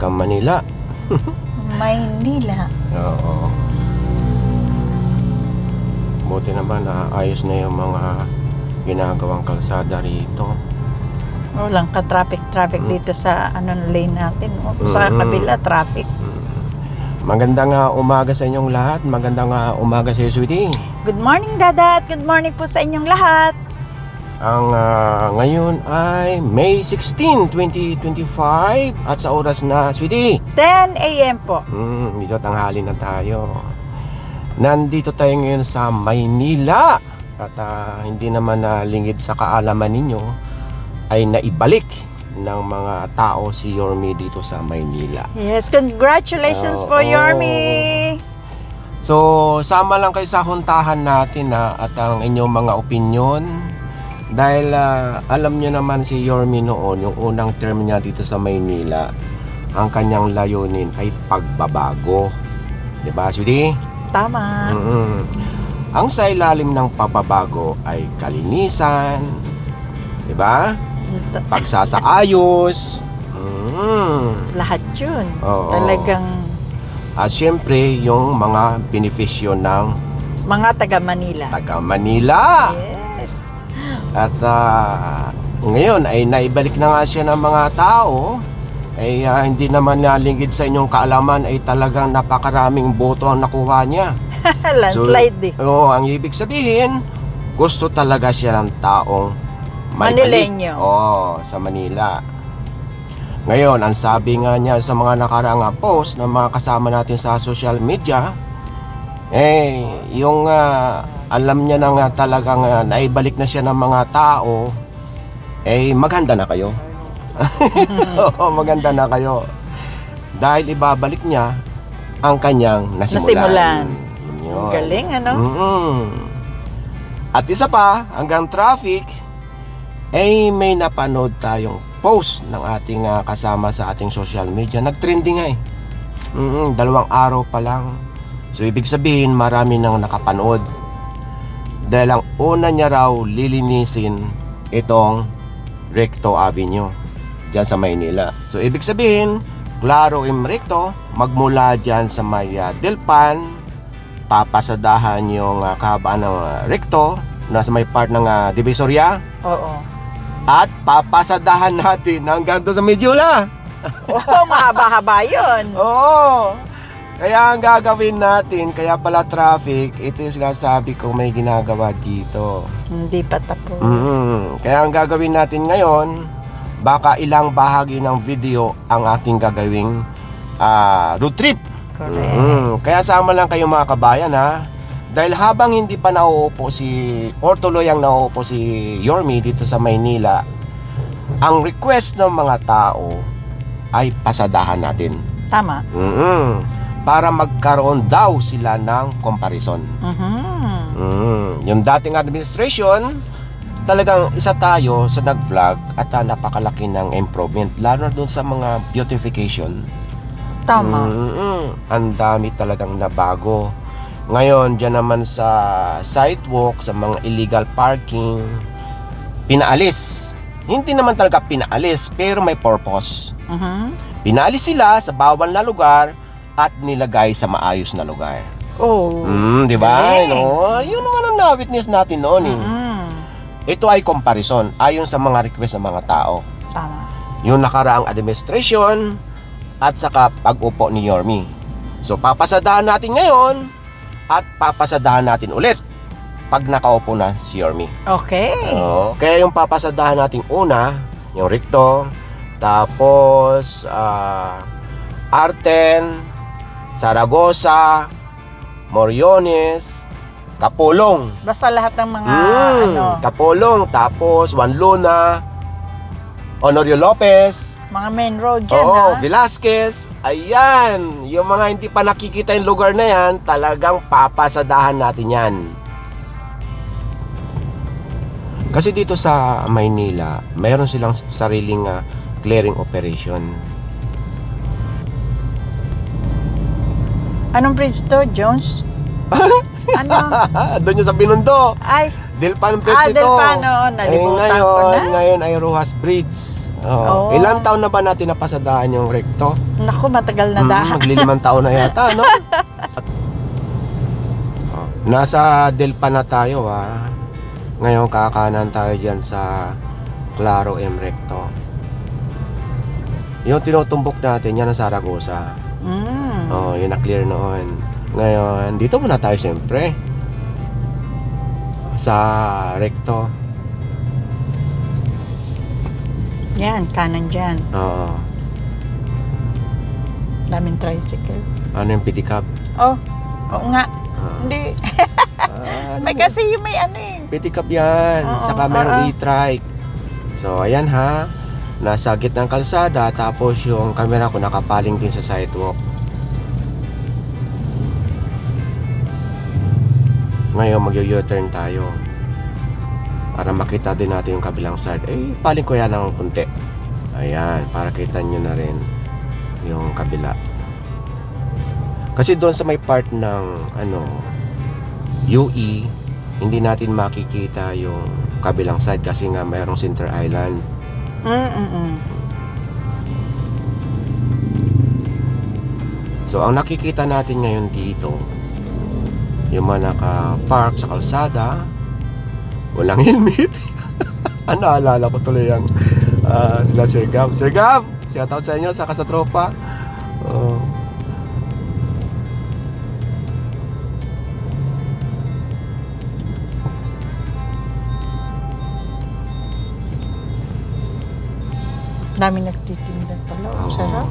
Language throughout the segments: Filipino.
Papuntang Manila. Maynila. Oo. Buti naman ayos na yung mga ginagawang kalsada rito. Walang ka-traffic dito sa lane natin. Sa kabila, traffic. Magandang umaga sa inyong lahat. Magandang umaga sa iyo, sweetie. Good morning, Dada, at good morning po sa inyong lahat. Ang ngayon ay May 16, 2025 at sa oras na, sweetie, 10 a.m. po. dito tanghali na tayo. Nandito tayo ngayon sa Maynila at hindi naman lingid sa kaalaman ninyo ay naibalik ng mga tao si Yorme dito sa Maynila. Yes, congratulations po, Yorme. So, sama lang kayo sa huntahan natin at ang inyong mga opinion. Dahil alam nyo naman si Yorme noon, yung unang term niya dito sa Maynila, ang kanyang layunin ay pagbabago. Diba, sweetie? Tama. Ang sa ilalim ng pagbabago ay kalinisan, diba? Pagsasaayos. Lahat yun. Oo. Talagang At syempre, yung mga benepisyo ng mga taga-Manila. taga-Manila. Yes. At ngayon ay naibalik na nga siya ng mga tao. Ay hindi naman nalingid sa inyong kaalaman ay talagang napakaraming boto ang nakuha niya. Landslide Oo, ang ibig sabihin, gusto talaga siya ng taong may Manileño. balik. Sa Manila. Ngayon, ang sabi nga niya sa mga nakaraang post na mga kasama natin sa social media, yung alam niya na nga talagang naibalik na siya ng mga tao, maghanda na kayo. Oo, maganda na kayo. Dahil ibabalik niya ang kanyang nasimulan. Yun. Galing, ano? At isa pa, hanggang traffic, may napanood tayong post ng ating kasama sa ating social media. Nag-trending nga 2 araw pa lang. So, ibig sabihin, marami nang nakapanood. Dahil ang una niya raw lilinisin itong Recto Avenue dyan sa Maynila. So, ibig sabihin, klaro Recto, magmula dyan sa may Delpan, papasadahan yung kahabaan ng Recto, nasa may part ng Divisoria. Oo. At papasadahan natin hanggang doon sa Medjola. Oo, mahaba-haba yun. Oo. Kaya ang gagawin natin, kaya pala traffic, ito yung sinasabi ko may ginagawa dito. Hindi pa tapos. Kaya ang gagawin natin ngayon, baka ilang bahagi ng video ang ating gagawing road trip. Correct. Kaya sama lang kayo mga kabayan Dahil habang hindi pa nauupo or tuluyang nauupo si Yorme dito sa Maynila, ang request ng mga tao ay pasadahan natin. Tama. Para magkaroon daw sila ng comparison. Yung dating administration, talagang isa tayo sa nag-vlog at napakalaki ng improvement, lalo na dun sa mga beautification. Tama. Ang dami talagang nabago. Ngayon, dyan naman sa sidewalk, sa mga illegal parking, pinaalis. Hindi naman talaga pinaalis, pero may purpose. Pinaalis sila sa bawal na lugar at nilagay sa maayos na lugar. Oh. Di ba? Galing. Yun naman ang na-witness natin noon. Ito ay comparison ayon sa mga request ng mga tao. Tama. Yung nakaraang administration at saka pag-upo ni Yorme. So, papasadahan natin ngayon at papasadahan natin ulit pag nakaupo na si Yorme. Okay. Kaya yung papasadahan natin una, yung Recto, tapos Arten, Zaragoza, Moriones, Kapulong. Basta lahat ng mga Kapulong, tapos Juan Luna, Honorio Lopez, mga main road dyan, Velasquez. Ayan, yung mga hindi pa nakikita yung lugar na yan, talagang papasadahan natin yan. Kasi dito sa Maynila, mayroon silang sariling clearing operation. Anong bridge to, Jones? Ano? Doon yung sa Binondo. Ay, Delpan Bridge ito. Delpan, oo. Nalimutan ko na. Ngayon ay Rojas Bridge. Oo. Ilang taon na ba natin napasadaan yung recto? Naku, matagal na dahil. Maglilimang taon na yata, no? Nasa Delpan na tayo, Ngayon kakanan tayo dyan sa Claro M Recto. Yung tinutumbok natin, yan ang Zaragoza. Yun na-clear noon. Ngayon, dito muna tayo siyempre. Sa Recto. Yan, kanan dyan. Oo. Daming tricycle. Ano yung pedicab? Oo nga. Hindi. May kasi yung may ano eh. Pedicab yan. Oo, Saka merong e-trike. So, ayan ha. Nasa gitna ng kalsada. Tapos yung camera ko nakapaling din sa sidewalk. Ngayon mag-u-turn tayo. Para makita din natin yung kabilang side. Paling ko yan ng konti. Ayan. Para kita nyo na rin yung kabila. Kasi doon sa may part ng UE, hindi natin makikita yung kabilang side kasi nga mayroong center island. So ang nakikita natin ngayon dito, yung mga naka-park sa kalsada, walang helmet. Naalala ko tuloy yung sila Sir Gab. Sir Gab, shoutout sa inyo, saka sa tropa. Daming nagtitinda pala. Sarap.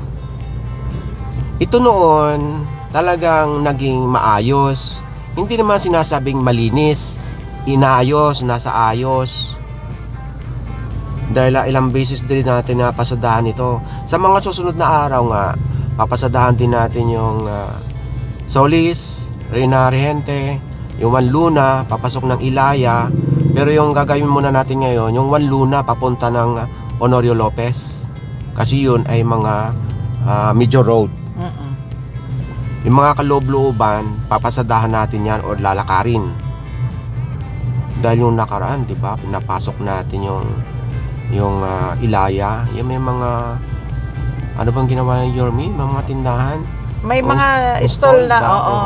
Ito noon, talagang naging maayos. Hindi naman sinasabing malinis. Inayos, nasa ayos. Dahil ilang beses din natin napasadahan ito. Sa mga susunod na araw nga, papasadahan din natin yung Solis, Reina Regente, yung Juan Luna, papasok ng Ilaya. Pero yung gagawin muna natin ngayon, yung Juan Luna papunta ng Honorio Lopez. Kasi yun ay mga major road. Yung mga kaloob-looban, papasadahan natin yan o lalakarin. Dahil yung nakaraan, di ba, napasok natin yung Ilaya. Yung may mga, ano bang ginawa ng Yormi? Mga tindahan? May mga stall na, oo.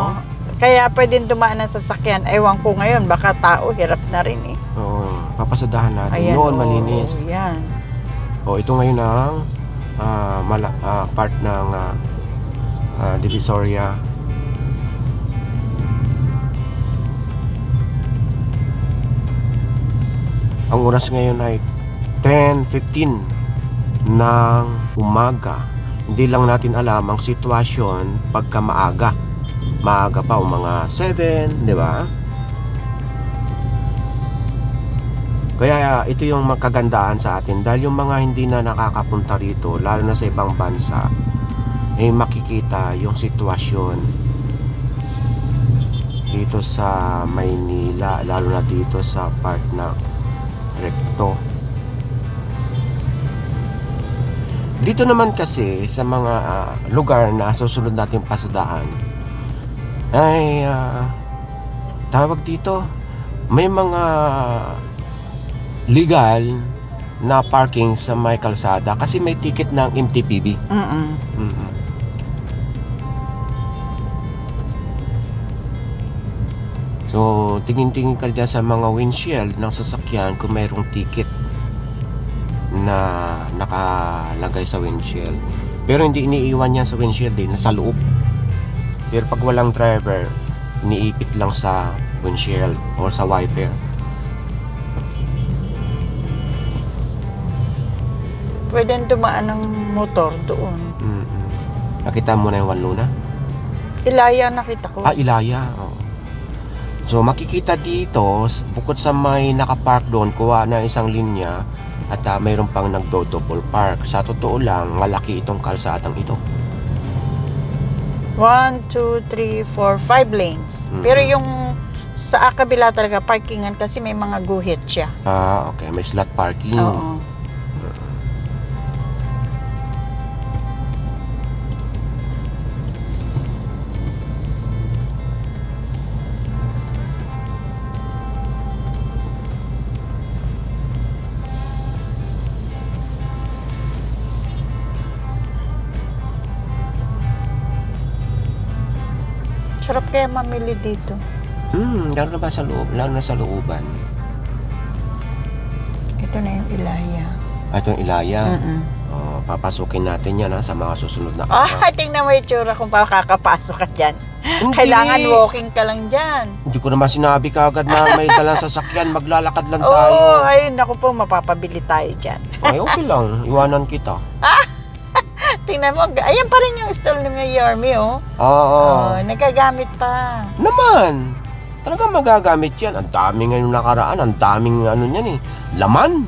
Kaya pwedeng dumaan ng sasakyan. Ewan ko ngayon, baka tao, hirap na rin eh. Oo, papasadahan natin. Ayan, Noon, malinis. Yan. Ito ngayon ang part ng Divisoria. Ang oras ngayon ay 10:15 ng umaga. Hindi lang natin alam ang sitwasyon pagka maaga. Maaga pa o mga 7, di ba? Kaya ito yung magkagandahan sa atin dahil yung mga hindi na nakakapunta rito, lalo na sa ibang bansa, makikita yung sitwasyon dito sa Maynila, lalo na dito sa part ng Recto. Dito naman kasi sa mga lugar na susunod natin pasadahan ay tawag dito, may mga legal na parking sa may kalsada kasi may ticket ng MTPB. So, tingin-tingin ka dyan sa mga windshield ng sasakyan kung mayroong ticket na nakalagay sa windshield. Pero hindi iniiwan yan sa windshield nasa loob. Pero pag walang driver, iniipit lang sa windshield or sa wiper. Pwede dumaan ng motor doon. Nakita mo na yung Juan Luna? Ilaya nakita ko. Ilaya. Oh. So makikita dito, bukod sa may nakapark doon, kuha na isang linya at mayroon pang nagdo-double park. Sa totoo lang, malaki itong kalsadang ito. 1, 2, 3, 4, 5 lanes. Pero yung sa kabila talaga parkingan kasi may mga guhit siya. Okay. May slot parking. Oo. Sarap kaya mamili dito. Lalo na ba sa loob? Lalo na sa looban. Ito na yung Ilaya. At yung Ilaya. Mm-mm. Papasukin natin yan sa mga susunod na araw. Tingnan mo yung tsura kung makakapasok ka dyan. Hindi. Kailangan walking ka lang dyan. Hindi ko naman sinabi kagad na may dalang sasakyan, maglalakad lang Oo, tayo. ayun, naku po, mapapabili tayo dyan. Ay, okay lang. Iwanan kita. Tingnan mo, ayan pa rin yung stall ng Yorme, oh. Oo. Nagagamit pa. Naman. Talaga magagamit yan. Ang daming ngayon nakaraan. Ang daming ano yan eh. Laman.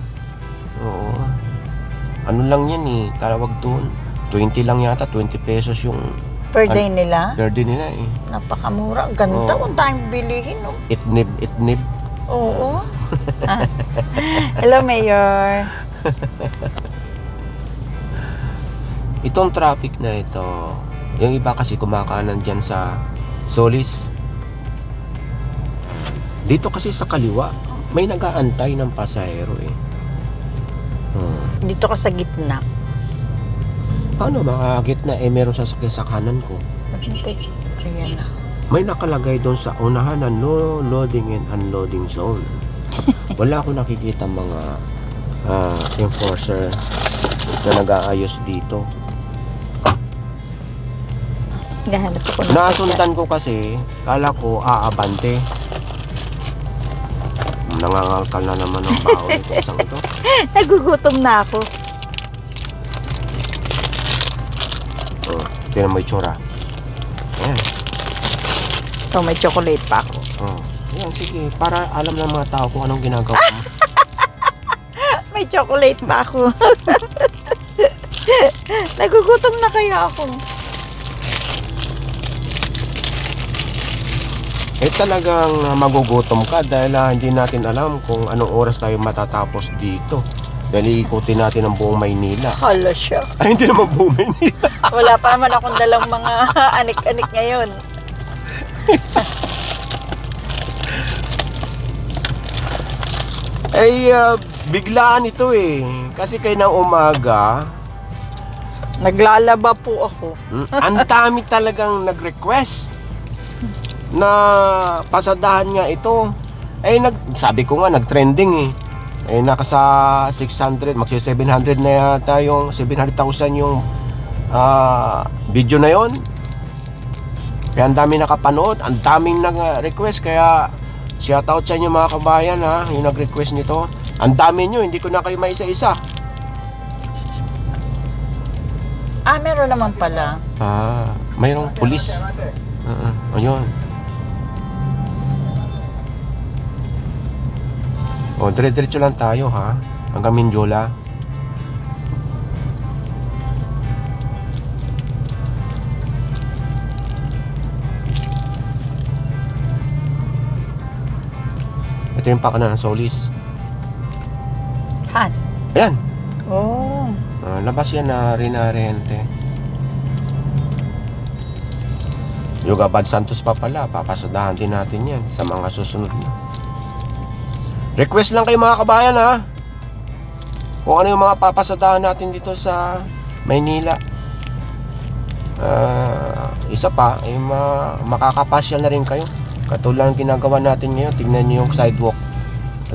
Oo. Ano lang yan eh. Tawag doon. 20 lang yata. 20 pesos yung Per day nila. per day nila eh. Napakamura. Ganda Oo. kung tayong bilihin, no? Itnib. Oo. Hello, Mayor. Itong traffic na ito, yung iba kasi kumakanan dyan sa Solis. Dito kasi sa kaliwa, may nag-aantay ng pasahero eh. Dito ka sa gitna. Paano makagitna eh meron sasakyan sa kanan ko? Hindi. Kaya na. May nakalagay doon sa unahan na no loading and unloading zone. Wala akong nakikita mga enforcer na nag-aayos dito. Nahanap ako ng Nasundan ko kasi, kala ko aabante. Nangangalkal na naman ang baon nito isang ito. Nagugutom na ako. Tignan mo yung tsura. Ayan. So, may chocolate pa ako. Ayan, sige. Para alam ng mga tao kung anong ginagawa mo. May chocolate pa ako. Nagugutom na kaya ako. Talagang magugutom ka dahil hindi natin alam kung anong oras tayo matatapos dito. Dahil ikutin natin ang buong Maynila. Hala siya. Ay, hindi naman buong Maynila. Wala pa naman akong dalang mga anik-anik ngayon. Biglaan ito eh. Kasi kayo ng umaga, Naglalaba po ako. ang dami talagang nag-request na pasadahan nga ito. Sabi ko nga, nag-trending eh. Nakasa 600, magsi 700 na yata yung 700,000 yung video na yon. Kaya ang dami nakapanood, ang daming nag-request. Kaya shoutout sa inyo mga kabayan ha, yung nag-request nito. Ang dami nyo, hindi ko na kayo maisa-isa. Meron naman pala. Mayroong pulis. Ayun. Dire-diretso lang tayo ha, hanggang Mindiola. Ito yung pakanan ng Solis. Han. Ayan. Oh. Labas yan na Rinarente. Yoga Bad Santos pa pala. Papasadahan din natin yan sa mga susunod na. Request lang kayo mga kabayan ha, kung ano yung mga papasadahan natin dito sa Maynila. Isa pa ay makakapasyal na rin kayo. Katulad ng ginagawa natin ngayon. Tingnan nyo yung sidewalk.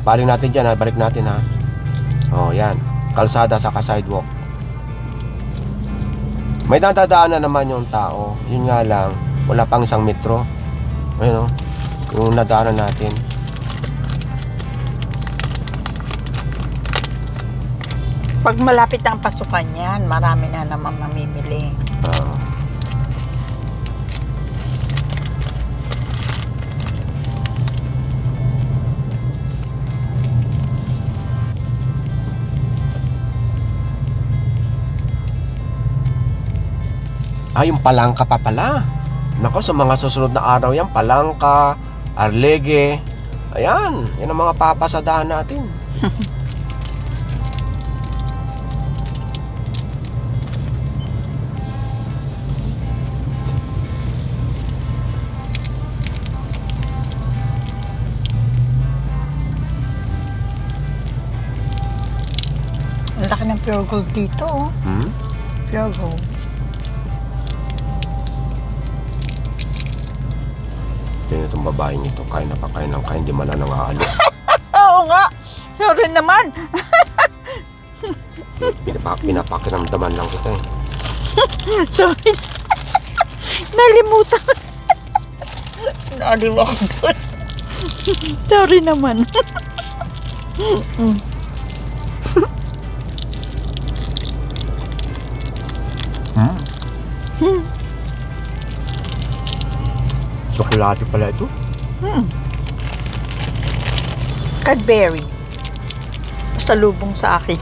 Paling natin dyan ha, balik natin ha. Yan, kalsada sa sidewalk. May dadaan na naman yung tao. Yun nga lang, wala pang isang metro. Ayun yung nadaanan natin. Pag malapit ang pasukan yan, marami na naman mamimili. Yung Palangka pa pala. Nako, sa mga susunod na araw yan, Palangka, Arlegue. Ayan, yan ang mga papasadahan natin. Ang laki ng Pure Gold dito, oh. Pure Gold. Tingnan itong babaeng ito, kain na kakain ng kain, di man na nangaalo. Oo nga. Sorry naman. Pinapakiramdaman lang kita eh. Sorry. Nalimutan. Nalimutan. Sorry naman. Tsokolate pala ito. Cadbury. Basta lubong sa akin.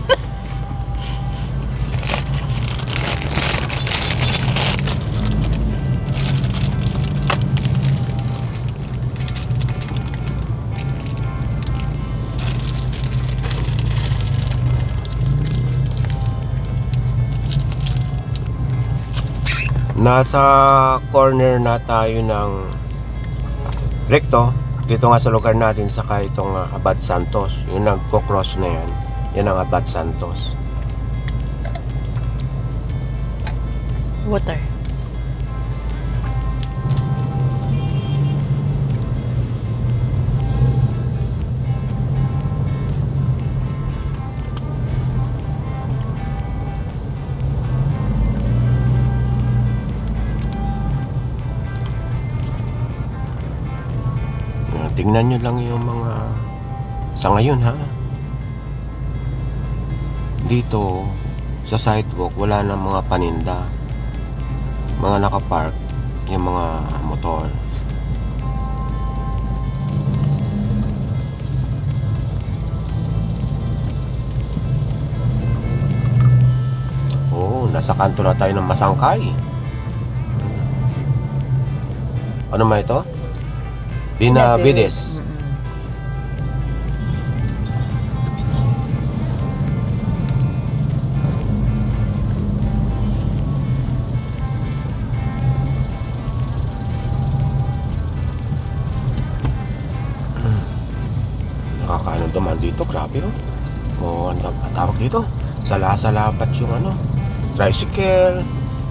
Nasa corner na tayo ng Recto. Dito nga sa lugar natin, saka itong Abad Santos. Yung nagko-cross na yan. Yan ang Abad Santos. Water. Tingnan nyo lang yung mga sa ngayon ha. Dito sa sidewalk wala na mga paninda. Mga nakapark yung mga motor. Oo, nasa kanto na tayo ng Masangkay. Ano ba ito? Benavides. Nakakaano naman dito, grabe oh. Oh, ang tawag dito. Sala-salabat yung ano, tricycle,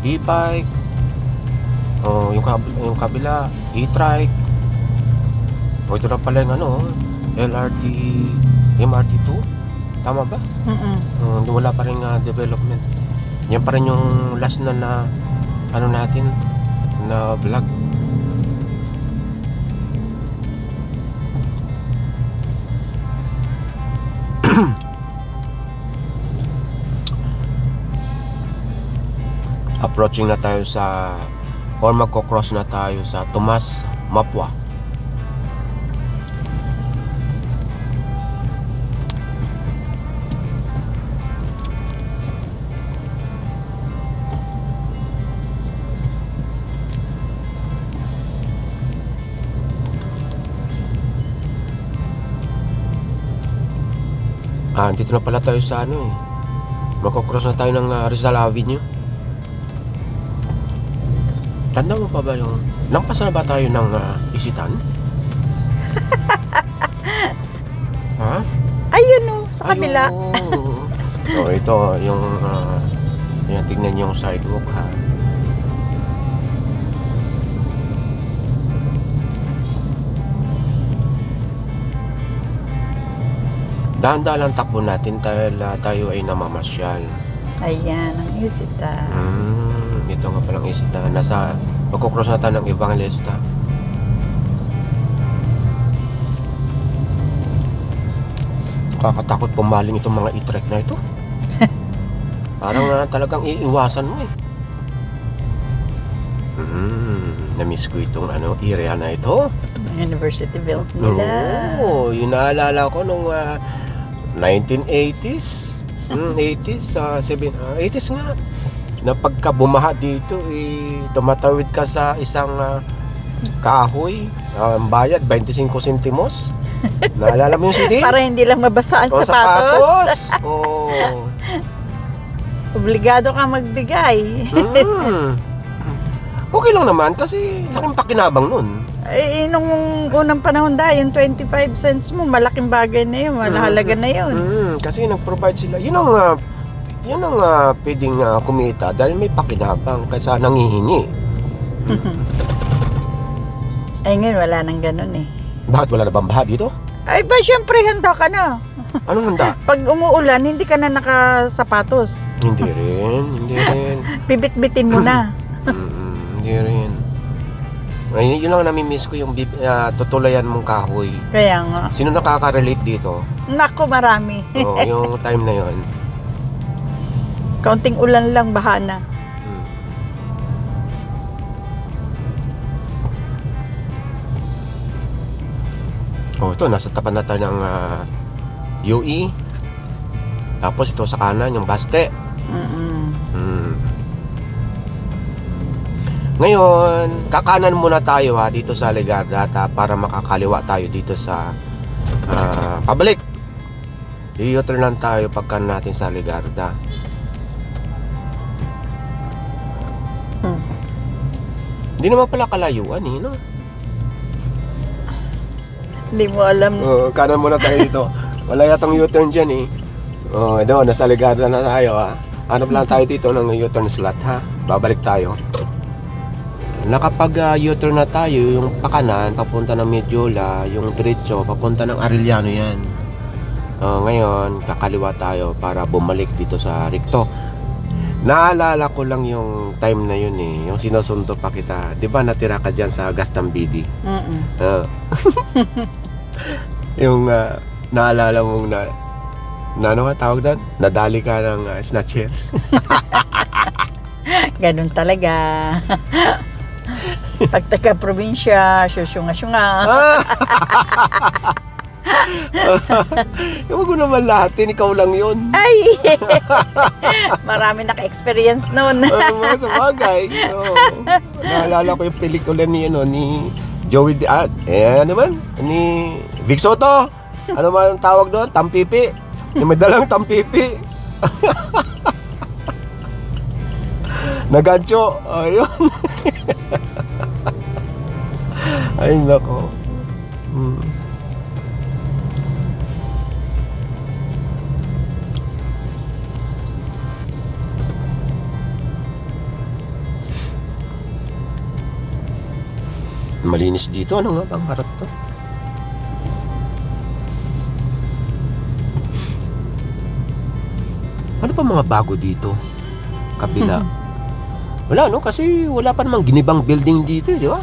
e-bike. Oh, yung kabila, e-trike. O ito na pala yung ano, LRT, MRT2. Tama ba? Wala pa rin development. Yan pa rin yung last na ano natin na vlog. Approaching na tayo sa or magko-cross na tayo sa Tomas Mapua. Dito na pala tayo sa ano eh. Magko-cross na tayo ng Rizal Avenue. Tanda mo pa ba yung lampas na ba tayo ng Isitan? Ha? Ayun oh, sa kabila. So ito yung yan, tignan yung sidewalk ha. Dahan-dahan lang takbo natin tayo ay namamasyal. Ayan, ang Isita. Ito nga palang Isita. Magkukross na tayo ng Evangelista. Kakatakot pumaling itong mga e-trek na ito. Parang talagang iiwasan mo eh. Na-miss ko itong area na ito. University built nila. Oo, yun naalala ko nung 1980s. 80s nga. Na pagka bumaha dito, tumatawid ka sa isang kahoy. Ang bayad, 25 sentimos. Naalala mo yung CD? Para hindi lang mabasa ang sapatos. Oo. Obligado ka magbigay. Okay lang naman kasi laking pakinabang nun. Nung unang panahon yung 25 cents mo, malaking bagay na yun, malahalaga na yun. Kasi nag-provide sila. Yun ang pwedeng kumita dahil may pakinabang kaysa nangihingi. Ay, ngayon wala nang ganun eh. Bakit wala na bang baha dito? Ay ba, syempre handa ka na. Anong handa? Pag umuulan, hindi ka na nakasapatos. Hindi rin. Bibit-bitin mo na. Hindi rin. Ay, yun lang namimiss ko yung tutulayan mong kahoy. Kaya nga. Sino nakaka-relate dito? Nako, marami. Oo, yung time na yun. Kaunting ulan lang, baha na. Oh, ito, nasa tapat na tayo ng UE. Tapos ito sa kanan, yung Baste. Ngayon, kakanan muna tayo dito sa Legarda para makakaliwa tayo dito sa pabalik. I-U-turn lang tayo pagka natin sa Legarda. Hindi naman pala kalayuan no? Hindi mo alam. Kanan muna tayo dito. Wala yatang U-turn dyan ito, nasa Legarda na tayo Hanap lang tayo dito ng U-turn slot Babalik tayo. Nakapag U-turn na tayo, yung pakanan papunta ng Medjola, yung diretso papunta ng Arellano yan. Ngayon, kakaliwa tayo para bumalik dito sa Recto. Naalala ko lang yung time na yun yung sinusundo pa kita. 'Di ba natira ka diyan sa Gastambidi? Yung naalala mong na ano ka tawag doon? Nadali ka ng snatcher. Ganun talaga. Pag taga-probinsya, syusyunga-syunga. Yung ko naman lahat, ikaw lang yun. Ay! Marami naka-experience nun. Sa bagay. Naalala ko yung pelikula ni Joey ni Vic Soto. Ano man ang tawag doon? Tampipi. Yung may dalang tampipi. Nagancho. Ayun. Ay, nako. Malinis dito. Ano nga bang harap to? Ano pa mga bago dito? Kabila. Wala kasi wala pa namang ginibang building dito, di ba?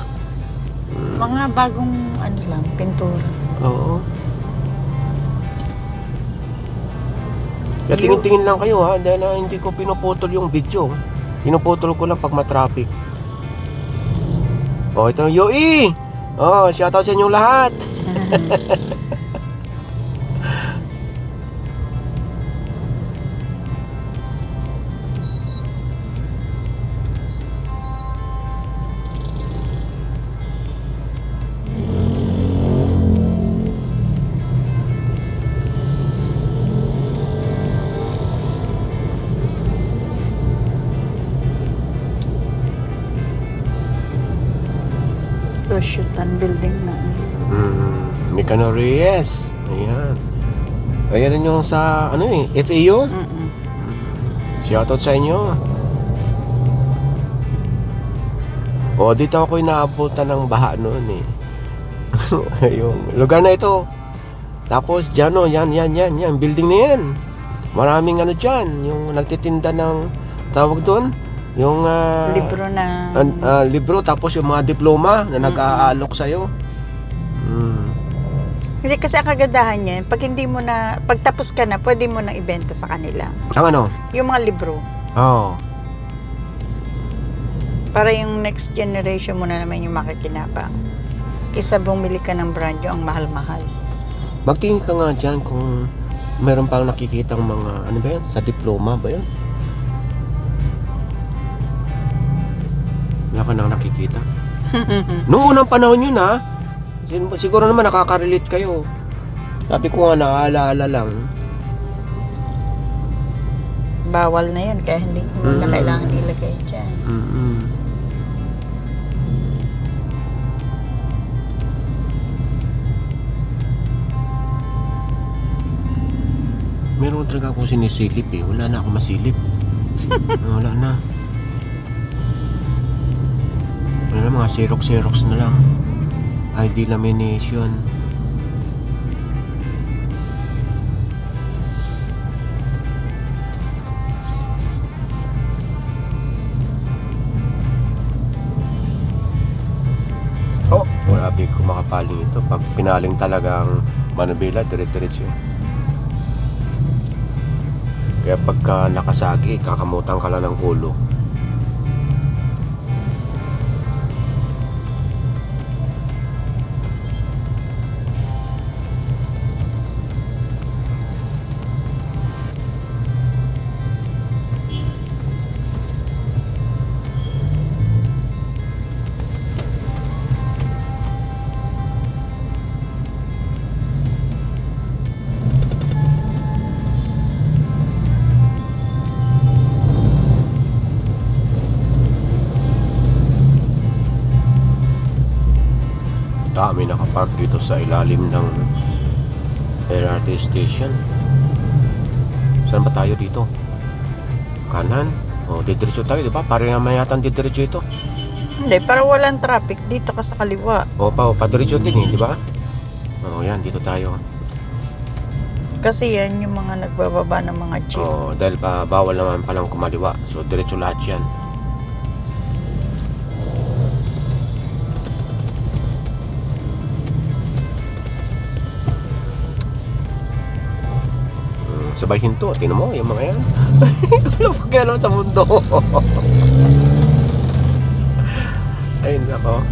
Mga bagong pintura. Oo. Kaya tingin-tingin lang kayo dahil hindi ko pinuputol yung video. Pinuputol ko lang pag matraffic. Ito yung Yoi! Shoutout sa inyong lahat! Shoot-an building na. Nicanor Reyes. Ayan. Ayan yung sa FAU. Shoutout sa inyo. Dito ako inaabutan ng baha noon yung lugar na ito. Tapos dyan yan building na yan. Maraming dyan, yung nagtitinda ng tawag doon, yung libro na libro, tapos yung mga diploma na nag-aalok sa'yo. Hindi kasi ang kagandahan niyan, pag hindi mo na, pagtapos ka na, pwede mo na ibenta sa kanila. Ang yung mga libro. Para yung next generation mo na naman yung makikinabang. Kisa bumili ka ng brand yung ang mahal-mahal. Magtingin ka nga dyan kung meron pang nakikitang mga ba yan? Sa diploma ba yan? Wala ka nang nakikita. Noong unang panahon yun siguro naman nakaka-relate kayo. Sabi ko nga naalala lang. Bawal na yun kaya hindi mo na kailangan ilagay dyan. Meron talaga akong sinisilip wala na akong masilip. Wala na. Mga Xerox na lang. ID lamination. Oh, grabe kumakapaling ito. Pag pinaling talagang manubila, dire-diretso yun. Kaya pagka nakasagi, kakamutan ka lang ng ulo. Dami nakapark dito sa ilalim ng LRT station. Saan ba tayo dito? Kanan? O, didiretso tayo, di ba? Parang may yata didiretso ito. Hindi, para walang traffic. Dito ka sa kaliwa. O, padiretso din di ba? O, yan, dito tayo. Kasi yan yung mga nagbababa ng mga jeep. O, dahil bawal naman palang kumaliwa. So, diretso lahat yan. Sabay hinto, tinan mo yung mga yan. Wala pa kaya sa mundo. Ay nako.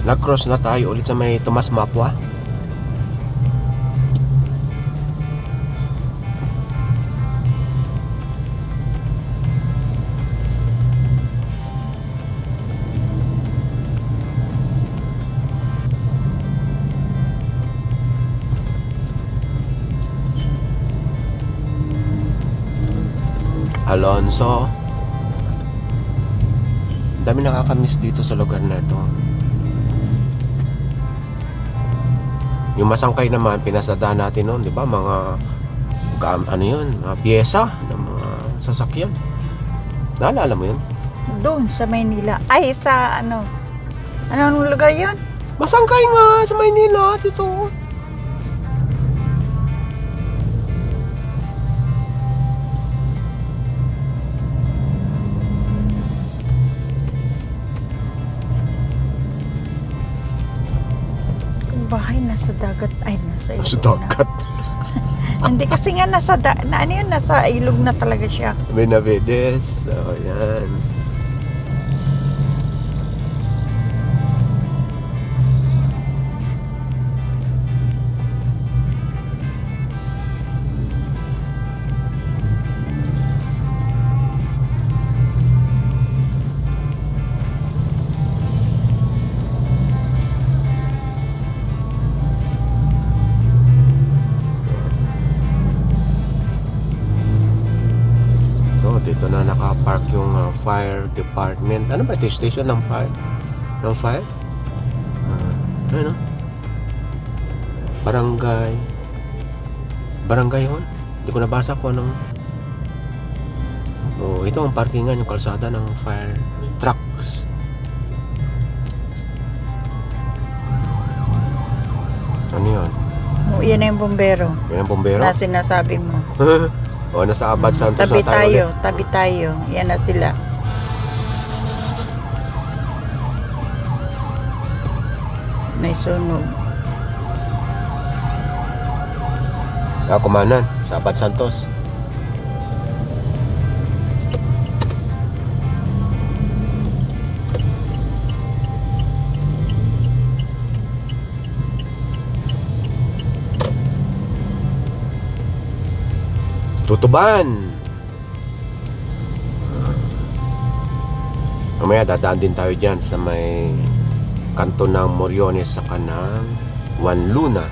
Nag-cross na tayo ulit sa may Tomas Mapua. Alonso. Dami nakakamiss dito sa lugar na ito. Yung masangkay naman, pinasadahan natin noon, di ba? Mga, ano yun, mga pyesa ng mga sasakyan. Naalala mo yun? Doon sa Maynila. Ay, sa ano? Anong lugar yun? Masangkay nga sa Maynila, dito. Bahay nasa dagat. Ay, nasa ilog Sa dagat. na. Hindi kasi nga ano yun, nasa ilog na talaga siya. Benavides. So, yan. Dito na nakapark yung fire department. Ano ba ito? Station ng fire? Ng fire? Ano? Barangay hall? Hindi ko nabasa kung anong... Oh, ito ang parkingan, yung kalsada ng fire trucks. Ano yun? Oh, yan na yung bombero. Yan ang bombero? Na sinasabi mo. O, nasa Abad Santos Tabi na tayo. tabi tayo. Yan na sila. May sunog. Kumanan, sa Abad Santos. Tutuban. Mamaya dadaan din tayo dyan sa may kanto ng Moriones sa kanang Juan Luna.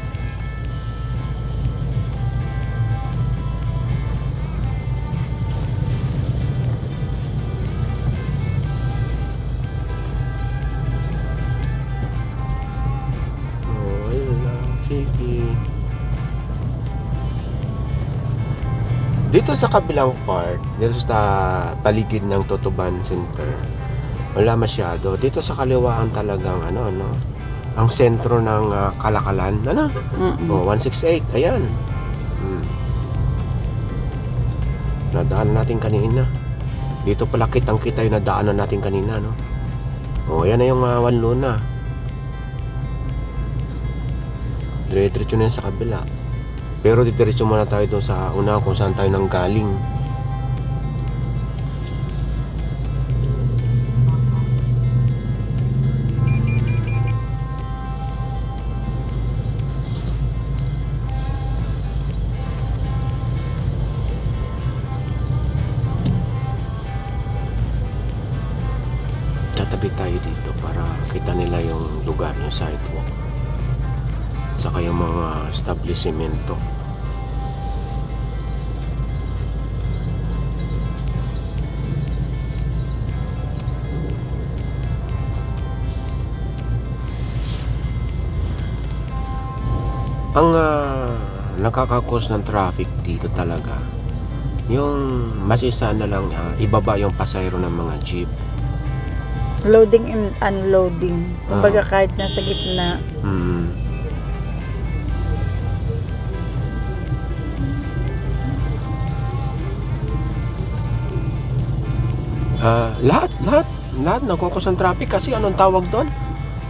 Oh, ayun lang. Sige. Dito sa kabilang part, dito sa paligid ng Totoban Center, wala masyado. Dito sa kaliwaan talagang ang sentro ng Kalakalan. Mm-mm. 168, ayan. Nadaanan natin kanina. Dito pala kitang-kita yung nadaanan natin kanina, no? Ayan na yung One Luna. Dire-diretso na yan sa kabila. Pero didiretso muna tayo doon sa una kung saan tayo nang galing. Tatabi tayo dito para kita nila yung lugar, yung sidewalk. Saka yung mga establishmento. Ang nakakakos ng traffic dito talaga, yung masisa na lang ibaba yung pasayro ng mga jeep. Loading and unloading. Kumbaga kahit nasa gitna. Lahat nagkukos ng traffic kasi anong tawag doon?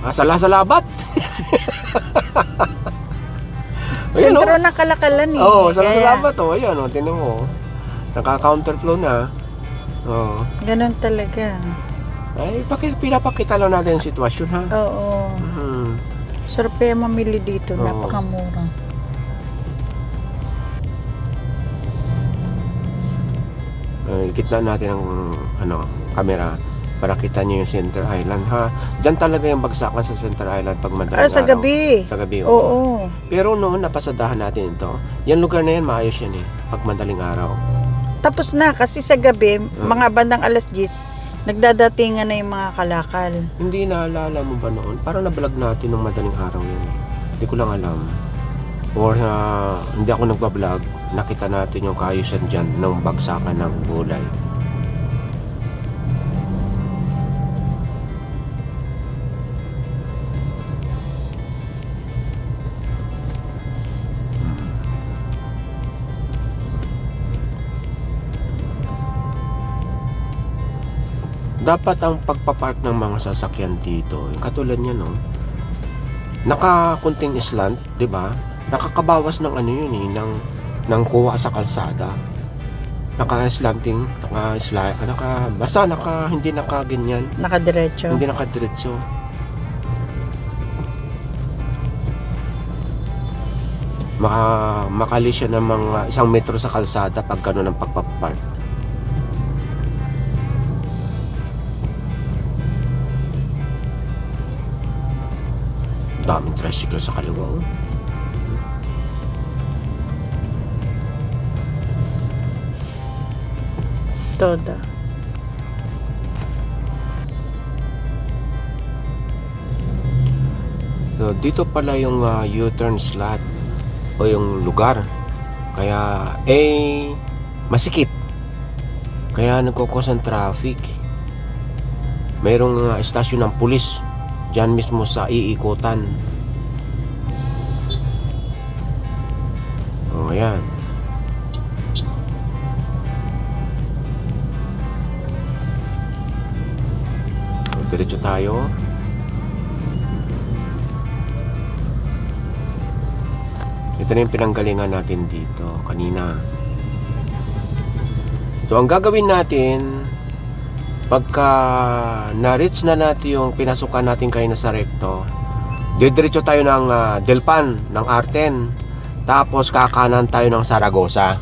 Sala-salabat. Ayan, Sentro na Kalakalan eh. Oo, Kaya, sala-salabat. Ayan, tinan mo. Naka-counterflow na. ganun talaga. Ay, pinapakita lang natin yung sitwasyon, ha? Oo. Sarap kaya mamili dito. Oo. Napakamura. Ikita natin ang camera para kita nyo yung Center Island, ha? Diyan talaga yung bagsakan sa Center Island pag madaling Sa araw. gabi. Sa gabi, Oo. Pero noon napasadahan natin ito. Yan lugar na yan, maayos yan eh. Pag madaling araw. Tapos na kasi sa gabi, mga bandang alas 10, nagdadatingan na yung mga kalakal. Hindi naalala mo ba noon? Parang nabalag natin ng madaling araw yun. Hindi ko lang alam. Or hindi ako nagbablog, nakita natin yung kaayusan dyan ng bagsakan ng gulay. Dapat ang pagpapark ng mga sasakyan dito, yung katulad niya, no? Nakakunting slant, 'di ba? Nakakabawas ng yun eh, ng kuha sa kalsada. Naka-slanting, hindi nakaganyan, Nakadiretso. hindi nakadiretso. Makali siya ng mga 1 metro sa kalsada pag gano'n ang pagpapark. Daming tricycle sa kaliwa, oh. Toda. So, dito pala yung U-turn slot o yung lugar. Kaya, masikip. Kaya nagkukos ang traffic. Mayroong estasyon ng pulis dyan mismo sa iikutan. Ayan. So, diretso tayo. Ito na yung pinanggalingan natin dito kanina. So, ang gagawin natin pagka na-reach na natin yung pinasukan natin kayo na sa recto, didiretso tayo ng Delpan, ng Arten, tapos kakanan tayo ng Zaragoza.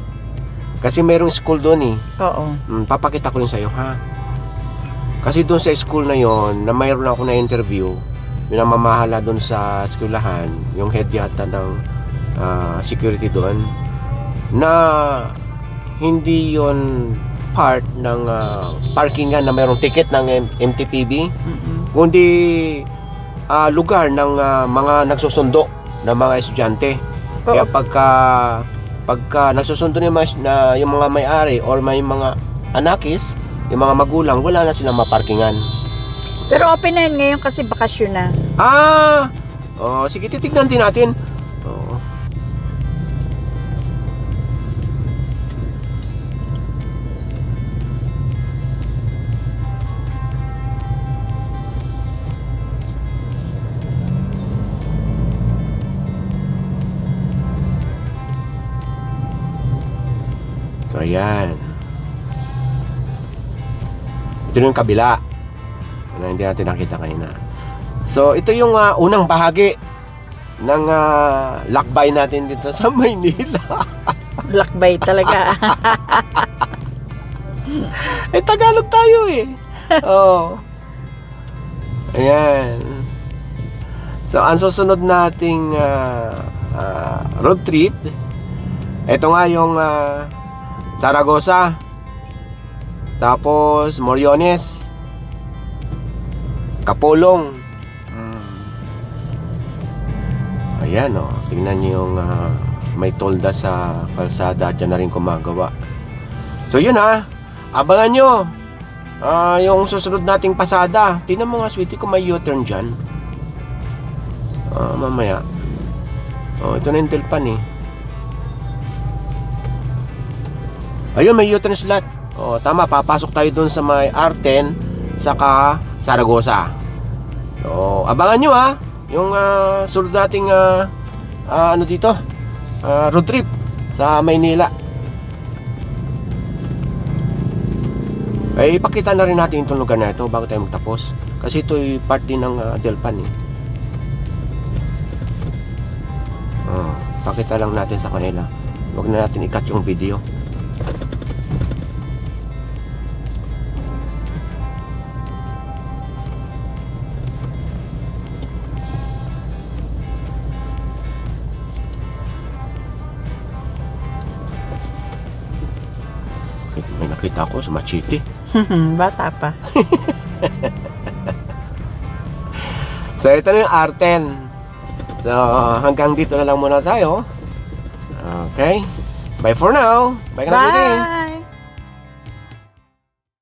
Kasi mayroong school doon eh. Oo. Papakita ko rin sa'yo, ha? Kasi doon sa school na yon, na mayroon ako na interview, yung namamahala doon sa eskwelahan, yung head yata ng security doon, na hindi yon part ng parkingan na mayroong ticket ng MTPB, kundi lugar ng mga nagsusundo ng mga estudyante. Kaya pagka pagka nagsusundo yung mga may-ari or may mga anakis, yung mga magulang, wala na silang maparkingan. Pero open na yun ngayon kasi bakasyon na. Sige, titignan din natin. Oo. So, ayan. Ito yung kabila. Hindi natin nakita kanina. So, ito yung unang bahagi ng lakbay natin dito sa Maynila. Lakbay talaga. Tagalog tayo eh. Oo. Ayan. So, ang susunod nating road trip, ito nga yung Zaragoza, tapos Moriones, Kapolong. Ayan tingnan niyo yung may tolda sa kalsada, dyan na rin gumagawa. So yun abangan nyo yung susunod nating pasada. Tingnan mo nga, sweetie, kung may U-turn dyan. Mamaya. Ito na yung Delpan eh. Ayun, may U-turn slot. Tama, papasok tayo dun sa may R10 saka Zaragoza. So, abangan nyo yung sunod nating road trip sa Maynila. Ipakita na rin natin itong lugar na ito bago tayo magtapos. Kasi ito ay part din ng Delpan eh. Pakita lang natin sa kanila. Huwag na natin i-cut yung video. May nakita ko sa Machete. Bata pa. So ito na yung R10. So hanggang dito na lang muna tayo. Okay. Bye for now. Bye ka na, Sweetie. Bye!